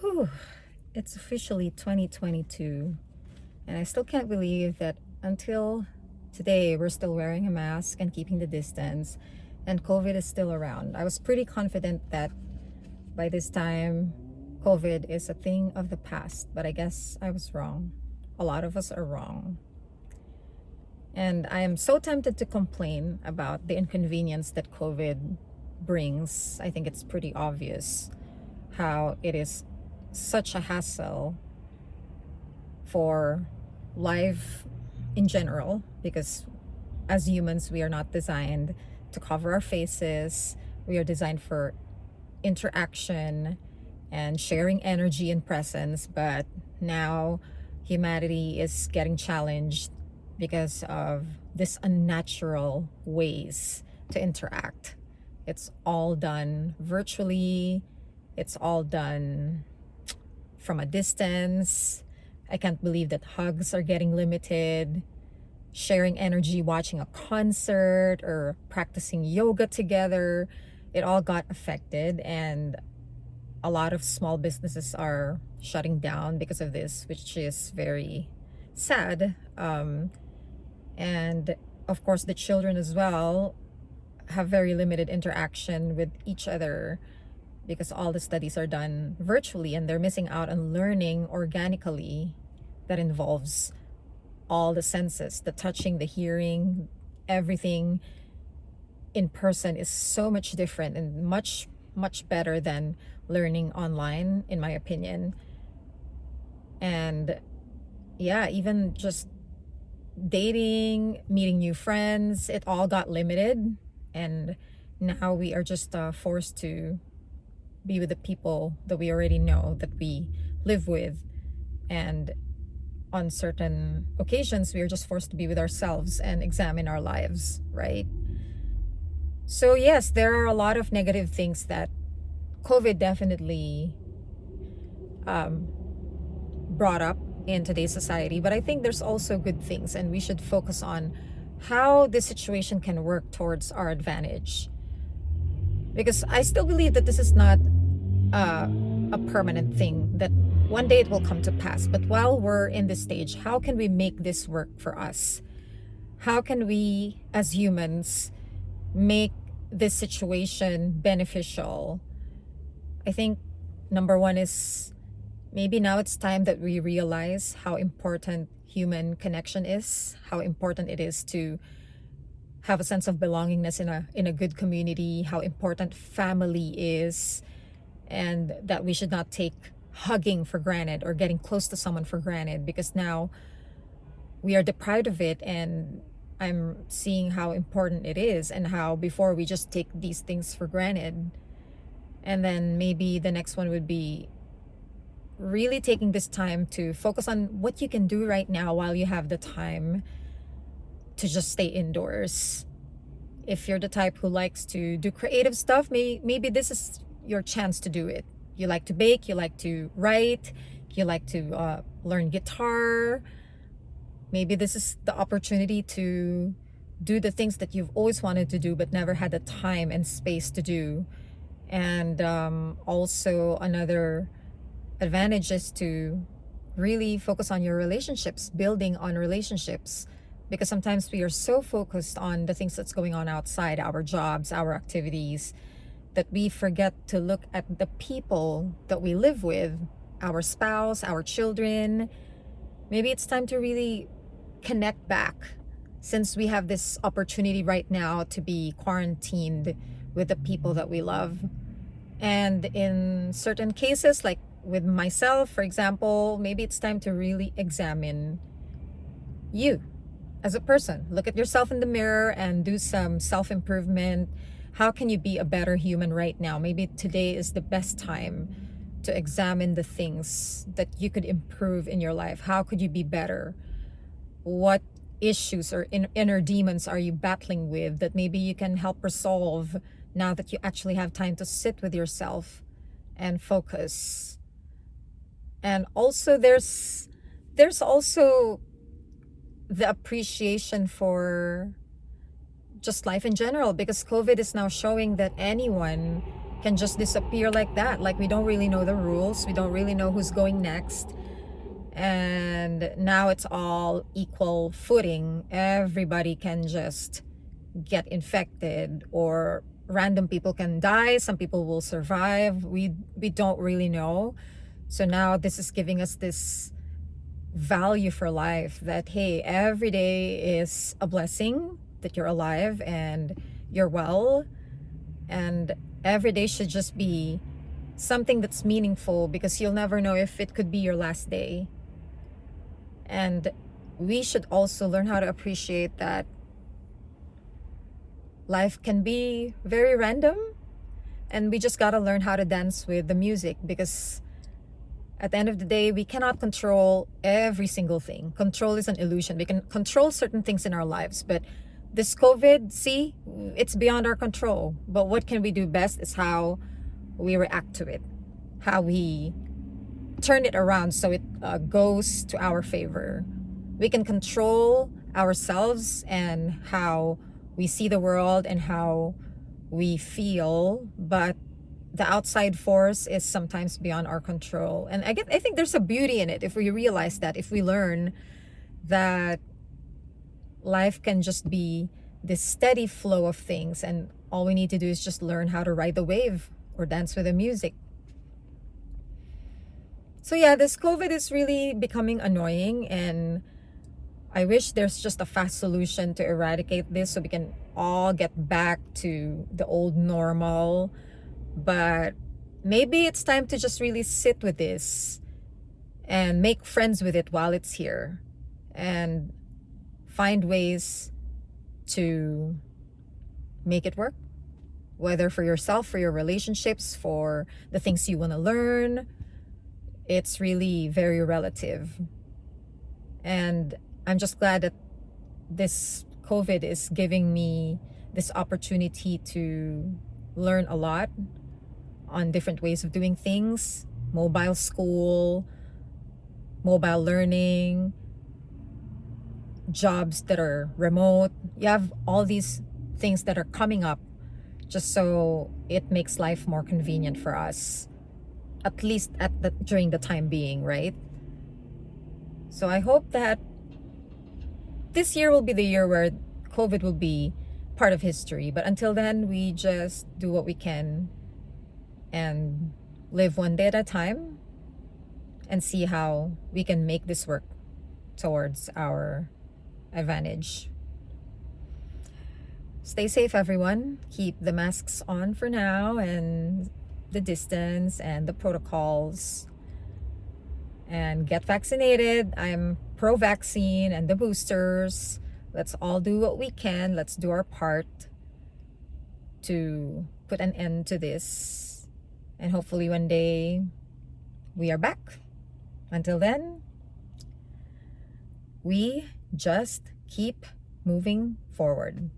Whew, it's officially 2022, and I still can't believe that until today we're still wearing a mask and keeping the distance, and COVID is still around. I was pretty confident that by this time, COVID is a thing of the past, but I guess I was wrong. A lot of us are wrong. And I am so tempted to complain about the inconvenience that COVID brings. I think it's pretty obvious how it is such a hassle for life in general, because as humans we are not designed to cover our faces. We are designed for interaction and sharing energy and presence, but now humanity is getting challenged because of this unnatural ways to interact. It's all done virtually, it's all done from a distance. I can't believe that hugs are getting limited. Sharing energy, watching a concert, or practicing yoga together, it all got affected. And a lot of small businesses are shutting down because of this, which is very sad. And of course, the children as well have very limited interaction with each other because all the studies are done virtually, and they're missing out on learning organically that involves all the senses, the touching, the hearing, everything in person is so much different and much better than learning online, in my opinion. And yeah, even just dating, meeting new friends, it all got limited. And now we are just forced to be with the people that we already know, that we live with. And on certain occasions, we are just forced to be with ourselves and examine our lives, right? So yes, there are a lot of negative things that COVID definitely brought up in today's society, but I think there's also good things, and we should focus on how this situation can work towards our advantage. Because I still believe that this is not a permanent thing, that one day it will come to pass. But while we're in this stage, how can we make this work for us? How can we, as humans, make this situation beneficial? I think number one is maybe now it's time that we realize how important human connection is, how important it is to have a sense of belongingness in a good community, how important family is, and that we should not take hugging for granted or getting close to someone for granted, because now we are deprived of it. And I'm seeing how important it is, and how before we just take these things for granted. And then maybe the next one would be really taking this time to focus on what you can do right now while you have the time to just stay indoors. If you're the type who likes to do creative stuff, maybe this is your chance to do it. You like to bake, you like to write, you like to learn guitar. Maybe this is the opportunity to do the things that you've always wanted to do but never had the time and space to do. And also another advantage is to really focus on your relationships, building on relationships, because sometimes we are so focused on the things that's going on outside, our jobs, our activities, that we forget to look at the people that we live with, our spouse, our children. Maybe it's time to really connect back, since we have this opportunity right now to be quarantined with the people that we love. And in certain cases, like with myself, for example, maybe it's time to really examine you as a person. Look at yourself in the mirror and do some self-improvement. How can you be a better human right now? Maybe today is the best time to examine the things that you could improve in your life. How could you be better? What issues or inner demons are you battling with that maybe you can help resolve now that you actually have time to sit with yourself and focus? And also there's also the appreciation for just life in general, because COVID is now showing that anyone can just disappear like that. Like we don't really know the rules, we don't really know who's going next. And now it's all equal footing. Everybody can just get infected, or random people can die, some people will survive. We don't really know. So now this is giving us this value for life, that hey, every day is a blessing that you're alive and you're well, and every day should just be something that's meaningful, because you'll never know if it could be your last day. And we should also learn how to appreciate that life can be very random, and we just got to learn how to dance with the music, because at the end of the day, we cannot control every single thing. Control is an illusion. We can control certain things in our lives, but this COVID, see, it's beyond our control. But what can we do best is how we react to it, how we turn it around so it goes to our favor. We can control ourselves and how we see the world and how we feel, but the outside force is sometimes beyond our control. And I think there's a beauty in it if we realize that, if we learn that life can just be this steady flow of things, and all we need to do is just learn how to ride the wave or dance with the music. So yeah, this COVID is really becoming annoying, and I wish there's just a fast solution to eradicate this so we can all get back to the old normal. But maybe it's time to just really sit with this and make friends with it while it's here, and find ways to make it work, whether for yourself, for your relationships, for the things you want to learn. It's really very relative. And I'm just glad that this COVID is giving me this opportunity to learn a lot on different ways of doing things. Mobile school, mobile learning, jobs that are remote. You have all these things that are coming up just so it makes life more convenient for us, at least during the time being, right? So I hope that this year will be the year where COVID will be part of history. But until then, we just do what we can and live one day at a time, and see how we can make this work towards our advantage. Stay safe, everyone. Keep the masks on for now, and the distance and the protocols, and get vaccinated. I'm pro-vaccine and the boosters. Let's all do what we can. Let's do our part to put an end to this, and hopefully one day we are back. Until then, we just keep moving forward.